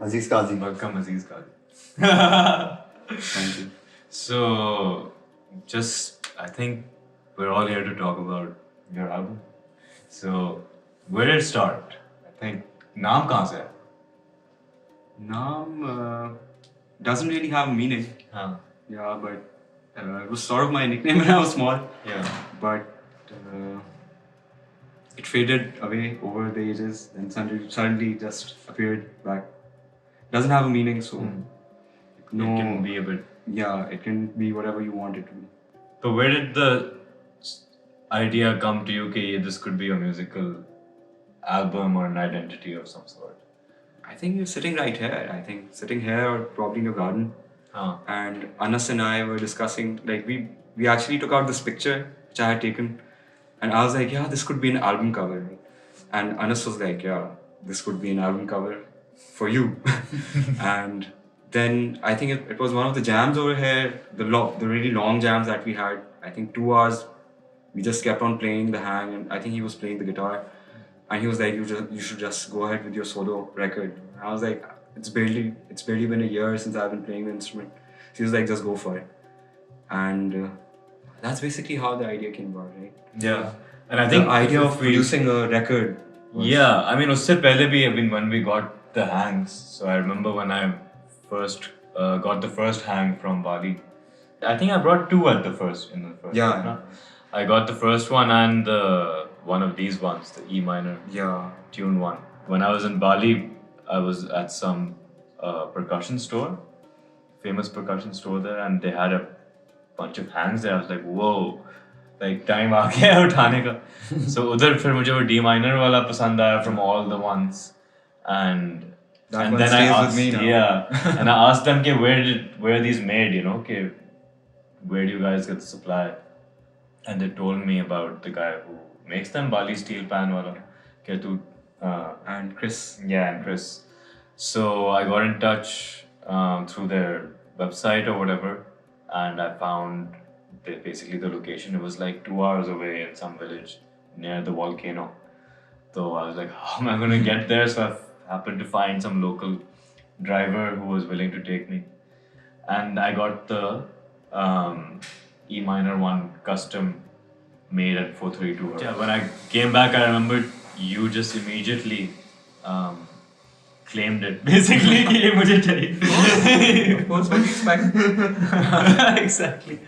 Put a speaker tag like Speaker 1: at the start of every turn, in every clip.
Speaker 1: Aziz Kazi.
Speaker 2: Welcome, Aziz Kazi.
Speaker 1: Thank you.
Speaker 2: So, I think we're all here to talk about your album. So, where did it start? I think, naam kahan se hai?
Speaker 3: Naam doesn't really have a meaning.
Speaker 2: Huh.
Speaker 3: Yeah, but it was sort of my nickname when I was small.
Speaker 2: Yeah.
Speaker 3: But it faded away over the ages and suddenly just appeared back. Doesn't have a meaning, so no.
Speaker 2: It can be a bit.
Speaker 3: Yeah, it can be whatever you want it to be.
Speaker 2: So, where did the idea come to you that this could be a musical album or an identity of some sort?
Speaker 3: I think you're sitting right here. I think sitting here or probably in your garden.
Speaker 2: Huh.
Speaker 3: And Anas and I were discussing, like we actually took out this picture which I had taken, and I was like, yeah, this could be an album cover. And Anas was like, yeah, this could be an album cover for you. And then I think it was one of the jams over here, the really long jams that we had. I think 2 hours. We just kept on playing the hang, and I think he was playing the guitar, and he was like, you should just go ahead with your solo record. And I was like, it's barely been a year since I've been playing the instrument. So he was like, just go for it. And that's basically how the idea came about, right?
Speaker 2: Yeah. And I think
Speaker 3: the idea of producing a record.
Speaker 2: Yeah, I mean, usse pehle bhi, when we got the hangs. So I remember when I first got the first hang from Bali. I think I brought 2 at the first.
Speaker 3: Yeah.
Speaker 2: No? I got the first one and one of these ones, the E minor tune one. When I was in Bali, I was at some percussion store, famous percussion store there, and they had a bunch of hangs there. I was like, whoa, like time aa gaya hai uthane ka. So udhar fir mujhe wo D minor wala pasand aaya from all the ones, and
Speaker 3: then
Speaker 2: I asked,
Speaker 3: with me now.
Speaker 2: yeah, and I asked them, where are these made? You know, where do you guys get the supply? And they told me about the guy who makes them, Bali Steel Pan wala.
Speaker 3: And Chris.
Speaker 2: Yeah, and Chris. So I got in touch through their website or whatever, and I found basically the location. It was like 2 hours away in some village near the volcano. So I was like, how am I going to get there? So I happened to find some local driver who was willing to take me. And I got the E minor one custom made at 432. Yeah, when I came back, I remembered you just immediately claimed it. Basically, कि ये मुझे चाहिए.
Speaker 3: Of course, what do you expect?
Speaker 2: Exactly.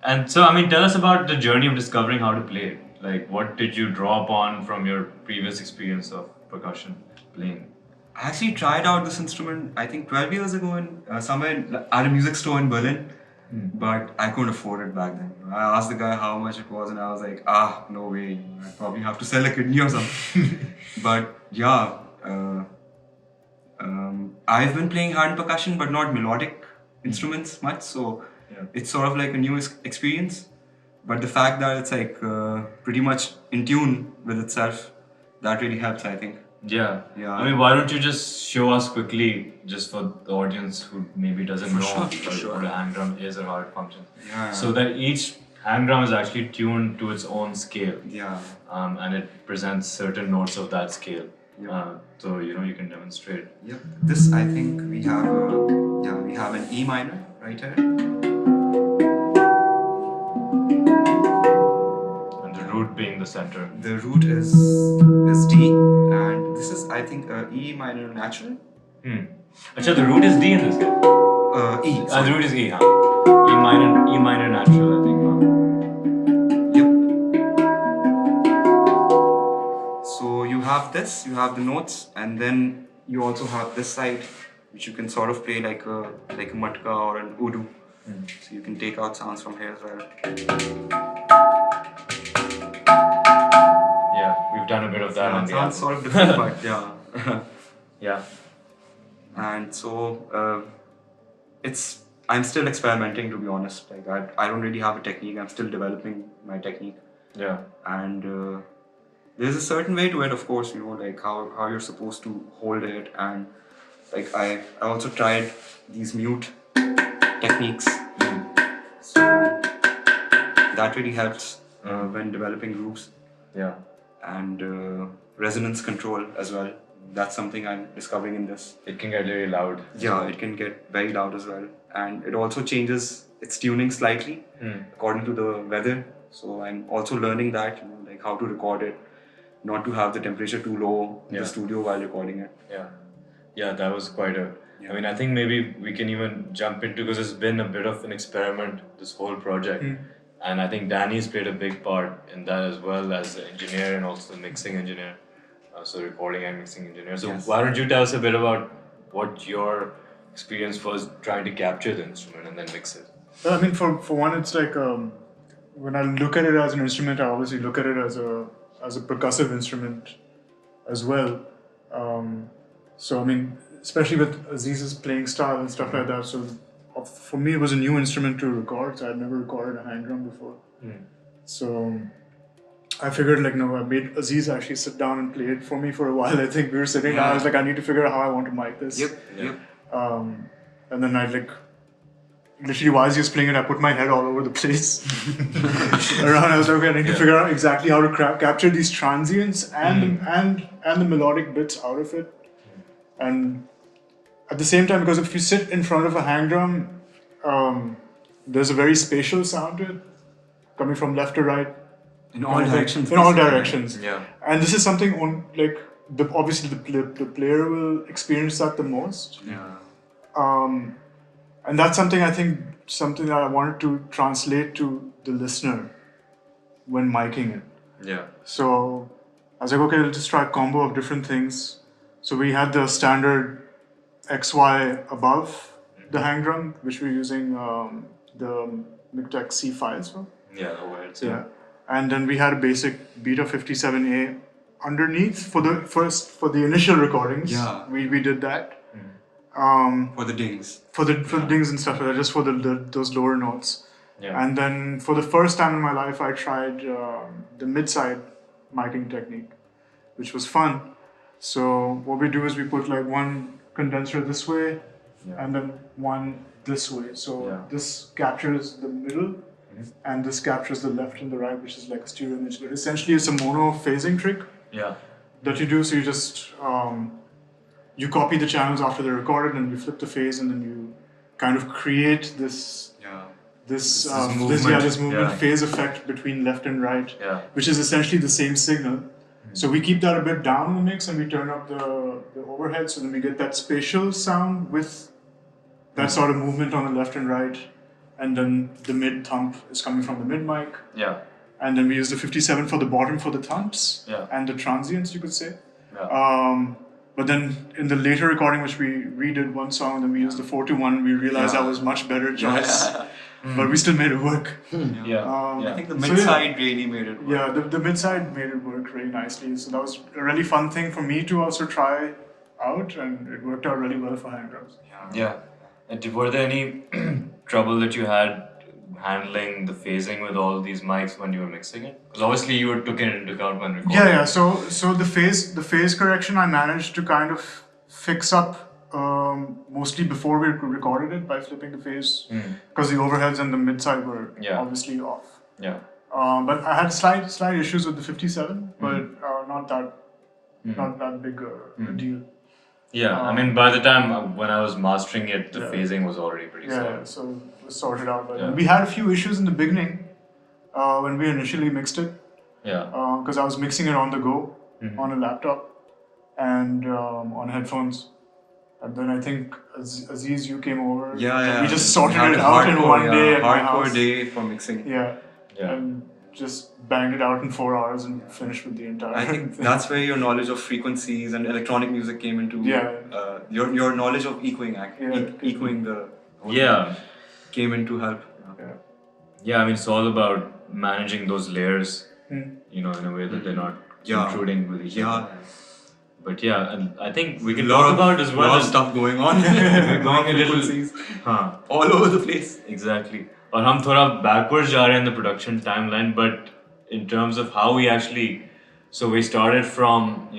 Speaker 2: And so, I mean, tell us about the journey of discovering how to play it. Like, what did you draw upon from your previous experience of percussion playing?
Speaker 3: I actually tried out this instrument, I think 12 years ago somewhere at a music store in Berlin. But I couldn't afford it back then. I asked the guy how much it was, and I was like, no way. I probably have to sell a kidney or something. But yeah, I've been playing hand percussion, but not melodic instruments much. So it's sort of like a new experience. But the fact that it's like pretty much in tune with itself, that really helps, I think.
Speaker 2: Yeah. I mean, why don't you just show us quickly, just for the audience who maybe doesn't know what a hang drum is or how it functions.
Speaker 3: Yeah.
Speaker 2: So that each hang drum is actually tuned to its own scale.
Speaker 3: Yeah.
Speaker 2: And it presents certain notes of that scale.
Speaker 3: Yeah.
Speaker 2: So you can demonstrate.
Speaker 3: Yep. This, I think we have an E minor right here.
Speaker 2: Root being the center.
Speaker 3: The root is D, and this is, I think, E minor natural.
Speaker 2: Achha, the root is D in this guy?
Speaker 3: E.
Speaker 2: The root is E, huh? E minor natural, I think, huh?
Speaker 3: Yep. So you have this, you have the notes, and then you also have this side, which you can sort of play like a matka or an udu. So you can take out sounds from here as well.
Speaker 2: We've done a bit of that on the album.
Speaker 3: Sounds sort of different, but yeah.
Speaker 2: Yeah.
Speaker 3: And so I'm still experimenting, to be honest. Like I don't really have a technique. I'm still developing my technique.
Speaker 2: Yeah.
Speaker 3: And there's a certain way to it, of course. Like how you're supposed to hold it, and like I also tried these mute techniques. So that really helps when developing grooves.
Speaker 2: Yeah.
Speaker 3: And resonance control as well. that's something I'm discovering in this.
Speaker 2: It can get really loud.
Speaker 3: Yeah, it can get very loud as well, and it also changes its tuning slightly according to the weather. So I'm also learning that, like how to record it, not to have the temperature too low in the studio while recording it.
Speaker 2: Yeah, yeah, that was quite a. I mean, I think maybe we can even jump into, because it's been a bit of an experiment, this whole project, and I think Danny's played a big part in that as well, as the engineer and also the mixing engineer, so recording and mixing engineer. So why don't you tell us a bit about what your experience was trying to capture the instrument and then mix it?
Speaker 1: Well, I mean, for one, it's like when I look at it as an instrument, I obviously look at it as a percussive instrument as well. So I mean, especially with Aziz's playing style and stuff like that. So for me, it was a new instrument to record. So I'd never recorded a hand drum before. So I figured, like, no, I made Aziz actually sit down and play it for me for a while. I think we were sitting down. I was like, I need to figure out how I want to mic this.
Speaker 3: Yep.
Speaker 1: And then I literally, while he was playing it, I put my head all over the place around. I was like, okay, I need to figure out exactly how to capture these transients and the melodic bits out of it. And at the same time, because if you sit in front of a hang drum, there's a very spatial sound to it, coming from left to right.
Speaker 3: In all directions.
Speaker 1: In all directions.
Speaker 2: Yeah.
Speaker 1: And this is something obviously the player will experience that the most.
Speaker 3: Yeah.
Speaker 1: And that's something that I wanted to translate to the listener when miking it.
Speaker 2: Yeah.
Speaker 1: So I was like, okay, let's just try a combo of different things. So we had the standard XY above the hang drum, which we're using the Mictech C5s for.
Speaker 2: Yeah, overheads.
Speaker 1: Yeah. And then we had a basic Beta 57A underneath for the initial recordings.
Speaker 3: Yeah.
Speaker 1: We did that.
Speaker 3: For the dings.
Speaker 1: For the dings and stuff like that, just for those lower notes.
Speaker 2: Yeah.
Speaker 1: And then for the first time in my life, I tried the mid-side miking technique, which was fun. So what we do is we put like one condenser this way and then one this way. So this captures the middle and this captures the left and the right, which is like a stereo image. But essentially, it's a mono phasing trick that you do. So you just you copy the channels after they're recorded, and you flip the phase, and then you kind of create this movement phase effect between left and right, which is essentially the same signal. So we keep that a bit down in the mix, and we turn up the overhead, so then we get that spatial sound with that sort of movement on the left and right, and then the mid thump is coming from the mid mic.
Speaker 2: Yeah.
Speaker 1: And then we use the 57 for the bottom for the thumps and the transients, you could say.
Speaker 2: Yeah.
Speaker 1: But then in the later recording, which we redid one song, and then we used the 4-to-1, we realized that was much better choice. But we still made it work.
Speaker 3: I think the mid-side really made it work.
Speaker 1: Yeah, the mid-side made it work really nicely. So that was a really fun thing for me to also try out, and it worked out really well for hang drums.
Speaker 2: Yeah. And were there any trouble that you had handling the phasing with all these mics when you were mixing it? Because obviously you took it into account when recording.
Speaker 1: Yeah. So the phase correction I managed to kind of fix up mostly before we recorded it by flipping the phase, because the overheads and the mid side were obviously off.
Speaker 2: Yeah.
Speaker 1: But I had slight issues with the 57, but not that big a deal.
Speaker 2: Yeah, I mean, by the time when I was mastering it, the phasing was already pretty solid.
Speaker 1: Yeah, so it was sorted out. But we had a few issues in the beginning when we initially mixed it.
Speaker 2: Yeah.
Speaker 1: Because I was mixing it on the go on a laptop and on headphones. And then I think Aziz, you came over.
Speaker 3: Yeah.
Speaker 1: We just sorted it out in one day at my house.
Speaker 3: Hardcore day for mixing.
Speaker 1: Yeah. And just banged it out in 4 hours and finished with the entire
Speaker 3: I think
Speaker 1: thing.
Speaker 3: that's where your knowledge of frequencies and electronic music came into. Your knowledge of echoing, echoing the came into help.
Speaker 2: Yeah, I mean, it's all about managing those layers, in a way that they're not intruding with each other. But and I think we can talk about as well.
Speaker 3: A lot of stuff going on.
Speaker 2: We're going a little
Speaker 3: all over the place.
Speaker 2: Exactly. और हम थोड़ा backwards जा रहे हैं in the production timeline, but in terms of how we actually, so we started from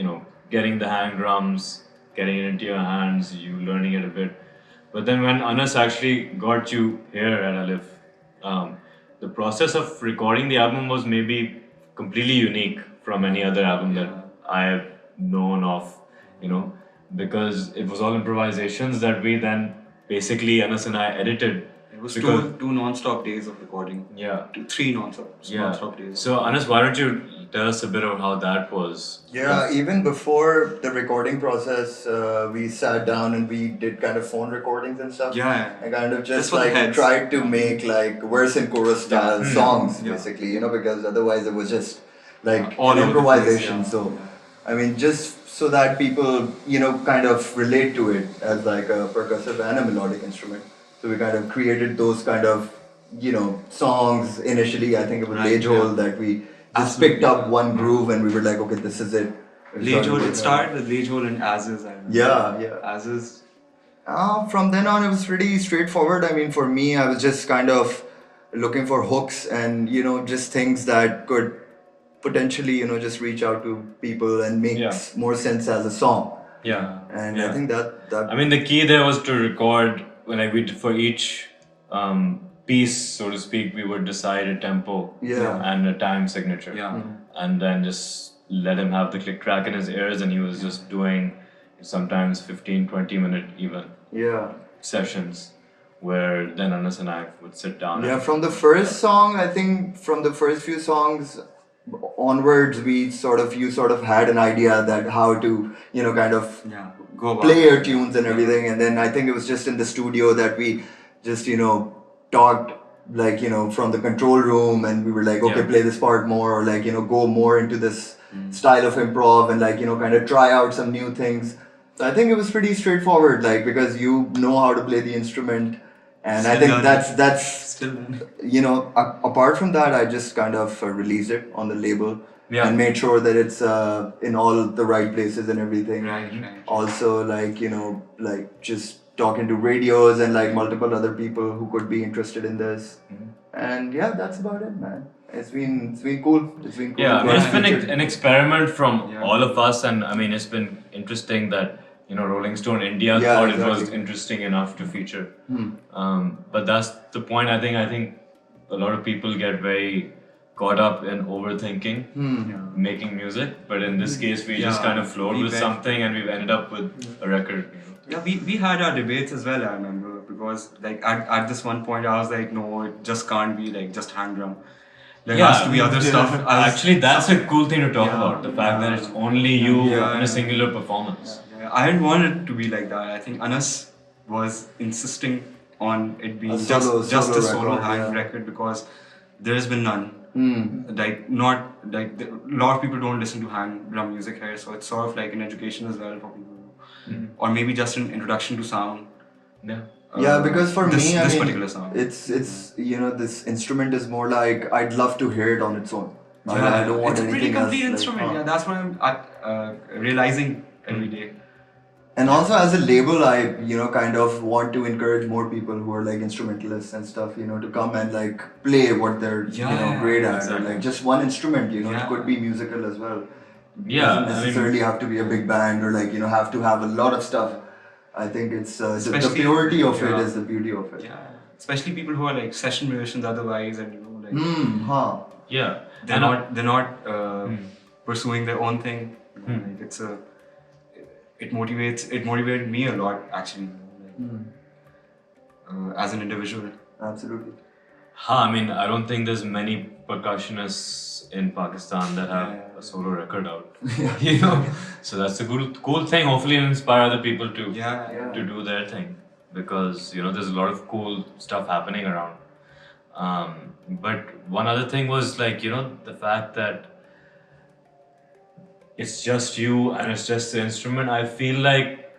Speaker 2: getting the hang drums, getting it into your hands, you learning it a bit, but then when Anas actually got you here at Aleph, the process of recording the album was maybe completely unique from any other album that I have known of you know, because it was all improvisations that we then basically Anas and I edited.
Speaker 3: It was
Speaker 2: Because-
Speaker 3: two non-stop days of recording.
Speaker 2: Yeah.
Speaker 3: Three non-stop days.
Speaker 2: So Anas, why don't you tell us a bit of how that was?
Speaker 4: Yeah, even before the recording process, we sat down and we did kind of phone recordings and stuff.
Speaker 3: Yeah.
Speaker 4: And kind of
Speaker 3: Just
Speaker 4: just
Speaker 3: for the
Speaker 4: like
Speaker 3: heads.
Speaker 4: tried to make like verse and chorus style songs,
Speaker 3: Yeah.
Speaker 4: basically, you know, because otherwise it was just like
Speaker 3: All
Speaker 4: an
Speaker 3: over the
Speaker 4: improvisation.
Speaker 3: place, yeah.
Speaker 4: So, I mean, just so that people, you know, kind of relate to it as like a percussive and a melodic instrument. So we kind of created those kind of, you know, songs initially. I think it was
Speaker 3: Right,
Speaker 4: Lejol
Speaker 3: yeah.
Speaker 4: that we just
Speaker 3: Absolutely,
Speaker 4: picked up
Speaker 3: yeah.
Speaker 4: one groove and we were like, okay, this is it. We
Speaker 3: Lejol,
Speaker 4: working
Speaker 3: it started with Lejol and Aziz. I remember.
Speaker 4: Yeah.
Speaker 3: Aziz.
Speaker 4: From then on, it was pretty straightforward. I mean, for me, I was just kind of looking for hooks and, you know, just things that could potentially, you know, just reach out to people and make
Speaker 2: Yeah.
Speaker 4: more sense as a song.
Speaker 2: Yeah.
Speaker 4: And
Speaker 2: Yeah.
Speaker 4: I think that
Speaker 2: I mean, the key there was to record when we for each piece, so to speak, we would decide a tempo
Speaker 4: Yeah.
Speaker 2: and a time signature.
Speaker 3: Yeah.
Speaker 2: And then just let him have the click track in his ears, and he was just doing sometimes 15-20 minute even
Speaker 4: Yeah.
Speaker 2: sessions where then Anas and I would sit down.
Speaker 4: Yeah,
Speaker 2: and,
Speaker 4: from the first song, I think from the first few songs onwards, you sort of had an idea that how to, you know, kind of
Speaker 3: Yeah. Go about
Speaker 4: play
Speaker 3: it.
Speaker 4: your tunes and everything. And then I think it was just in the studio that we just, you know, talked like, you know, from the control room and we were like, okay,
Speaker 2: Yeah.
Speaker 4: play this part more or like, you know, go more into this style of improv and like, you know, kind of try out some new things. So I think it was pretty straightforward, like, because you know how to play the instrument. And I
Speaker 3: Still
Speaker 4: think
Speaker 3: learning.
Speaker 4: that's
Speaker 3: Still then.
Speaker 4: you know, apart from that, I just kind of released it on the label
Speaker 2: Yeah.
Speaker 4: and made sure that it's in all the right places and everything.
Speaker 3: Right.
Speaker 4: Also, like, you know, like just talking to radios and like multiple other people who could be interested in this. And yeah, that's about it, man. It's been cool. It's been cool.
Speaker 2: Yeah, I
Speaker 4: to
Speaker 2: mean, it's
Speaker 4: have
Speaker 2: been
Speaker 4: featured.
Speaker 2: an experiment from
Speaker 3: Yeah.
Speaker 2: all of us, and I mean, it's been interesting that, you know, Rolling Stone India
Speaker 4: Yeah,
Speaker 2: thought it was
Speaker 4: exactly.
Speaker 2: interesting enough to feature. But that's the point. I think a lot of people get very caught up in overthinking making music, but in this case, we just
Speaker 3: Yeah,
Speaker 2: kind of flowed
Speaker 3: we
Speaker 2: with
Speaker 3: went-
Speaker 2: something, and we've ended up with a record. You know?
Speaker 3: Yeah, we had our debates as well, I remember, because like at this one point I was like, no, it just can't be like just hand drum. There has to be other stuff.
Speaker 2: Actually, that's a cool thing to talk
Speaker 3: Yeah,
Speaker 2: about. The fact that it's only you
Speaker 3: Yeah,
Speaker 2: in
Speaker 3: yeah.
Speaker 2: a singular performance.
Speaker 3: Yeah, I didn't want it to be like that. I think Anas was insisting on it being
Speaker 4: A
Speaker 3: just
Speaker 4: solo
Speaker 3: a solo
Speaker 4: record,
Speaker 3: hand
Speaker 4: yeah.
Speaker 3: record because there has been none.
Speaker 4: Hmm.
Speaker 3: Like not like a lot of people don't listen to hand drum music here, so it's sort of like an education as well for people, or maybe just an introduction to sound.
Speaker 2: Yeah.
Speaker 4: Yeah, because for
Speaker 3: this,
Speaker 4: me, I
Speaker 3: this
Speaker 4: mean,
Speaker 3: particular sound.
Speaker 4: it's you know, this instrument is more like I'd love to hear it on its own. I don't want
Speaker 3: it's a pretty
Speaker 4: anything
Speaker 3: complete
Speaker 4: else.
Speaker 3: instrument.
Speaker 4: Like,
Speaker 3: Yeah, that's what I'm realizing every day.
Speaker 4: And also as a label, I, you know, kind of want to encourage more people who are like instrumentalists and stuff, you know, to come and like play what they're, you know,
Speaker 3: Yeah,
Speaker 4: great at. Or
Speaker 2: exactly.
Speaker 4: like just one instrument, you know, it
Speaker 3: Yeah.
Speaker 4: could be musical as well. It
Speaker 2: Yeah,
Speaker 4: doesn't
Speaker 2: I mean-
Speaker 4: necessarily have to be a big band or like, you know, have to have a lot of stuff. I think it's the
Speaker 3: Especially-
Speaker 4: purity of it
Speaker 3: yeah.
Speaker 4: is the beauty of it.
Speaker 3: Yeah, especially people who are like session musicians otherwise, and you know, like
Speaker 4: Huh.
Speaker 2: Yeah.
Speaker 3: they're not pursuing their own thing. Like it's a it motivated me a lot actually, you know, like, as an individual.
Speaker 4: Absolutely.
Speaker 2: I mean, I don't think there's many percussionists in Pakistan that have
Speaker 3: Yeah.
Speaker 2: a solo record out. You know, so that's a cool thing. Hopefully, it'll inspire other people to
Speaker 3: Yeah.
Speaker 2: to do their thing, because you know there's a lot of cool stuff happening around. But one other thing was like, you know, the fact that it's just you and it's just the instrument. I feel like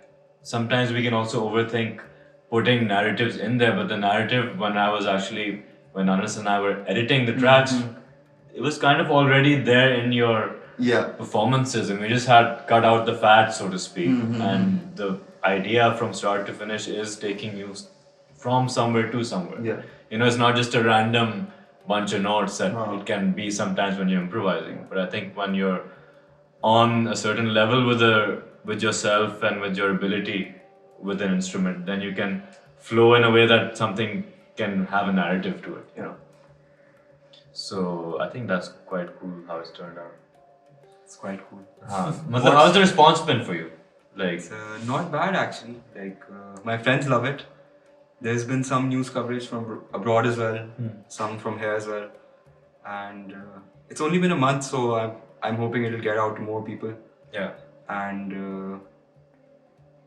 Speaker 2: sometimes we can also overthink putting narratives in there, but the narrative when Anas and I were editing the tracks, it was kind of already there in your
Speaker 4: Yeah.
Speaker 2: performances, and we just had cut out the fat, so to speak. And the idea from start to finish is taking you from somewhere to somewhere.
Speaker 4: Yeah.
Speaker 2: You know, it's not just a random bunch of notes that it can be sometimes when you're improvising. But I think when you're on a certain level with yourself and with your ability with an instrument, then you can flow in a way that something can have a narrative to it, you know. So I think that's quite cool how it's turned out.
Speaker 3: It's quite cool.
Speaker 2: How's the response been for you? Like,
Speaker 3: It's not bad actually. Like my friends love it. There's been some news coverage from abroad as well, some from here as well, and it's only been a month, so I'm hoping it'll get out to more people,
Speaker 2: yeah.
Speaker 3: and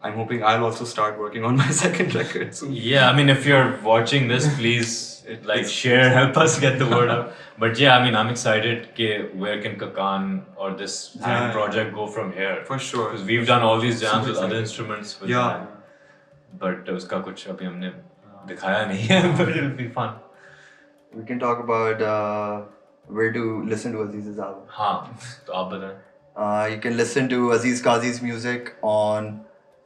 Speaker 3: I'm hoping I'll also start working on my second record soon.
Speaker 2: Yeah, I mean, if you're watching this, please like share, help us get the word out. But yeah, I mean, I'm excited. Where can Cacan or this band project go from here?
Speaker 3: For sure.
Speaker 2: Because we've done all these jams with other instruments. With
Speaker 3: Yeah.
Speaker 2: band, but उसका कुछ अभी हमने दिखाया नहीं है. But it'll be fun.
Speaker 4: We can talk about where to listen to Aziz's album.
Speaker 2: हाँ, तो आप बताएं.
Speaker 4: You can listen to Aziz Kazi's music on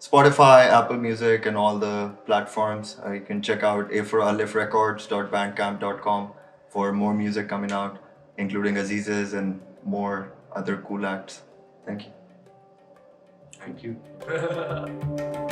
Speaker 4: Spotify, Apple Music, and all the platforms. You can check out Aleph Records.bandcamp.com for more music coming out, including Aziz's and more other cool acts. Thank you.
Speaker 3: Thank you.